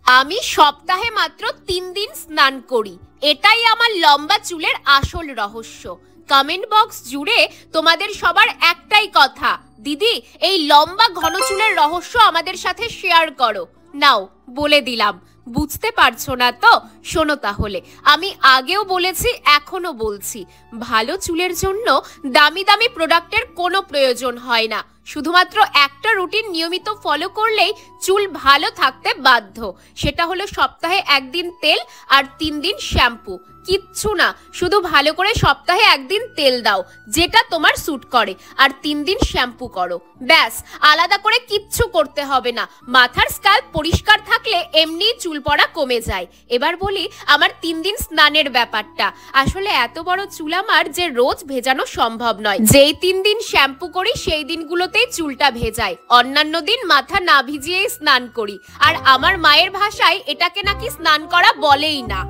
আমি সপ্তাহে মাত্র 3 দিন স্নান করি, এটাই আমার লম্বা চুলের আসল রহস্য। কমেন্ট বক্স জুড়ে তোমাদের সবার একটাই কথা, দিদি এই লম্বা ঘন চুলের রহস্য আমাদের সাথে শেয়ার করো। নাও বলে দিলাম, বুঝতে পারছো না তো? শোনো তাহলে, আমি আগেও বলেছি এখনো বলছি, ভালো চুলের জন্য দামি দামি প্রোডাক্টের কোনো প্রয়োজন হয় না। শুধুমাত্র একটা রুটিন নিয়মিত ফলো করলেই চুল ভালো থাকতে বাধ্য। সেটা হলো সপ্তাহে 1 দিন তেল আর 3 দিন শ্যাম্পু। কিচ্ছু না, শুধু ভালো করে সপ্তাহে 1 দিন তেল দাও যেটা তোমার স্যুট করে, আর 3 দিন শ্যাম্পু করো। ব্যাস, আলাদা করে কিচ্ছু করতে হবে না। মাথার স্ক্যাল্প পরিষ্কার থাকলে এমনি চুল পড়া কমে যায়। এবার বলি আমার 3 দিন স্নানের ব্যাপারটা। আসলে এত বড় চুল আমার যে রোজ ভেজানো সম্ভব নয়। যেই 3 দিন শ্যাম্পু করি সেই দিনগুলোতেই চুলটা ভেজায়, অন্যান্য দিন মাথা না ভিজিয়েই স্নান করি। আর আমার মায়ের ভাষায় এটাকে নাকি স্নান করা বলেই না।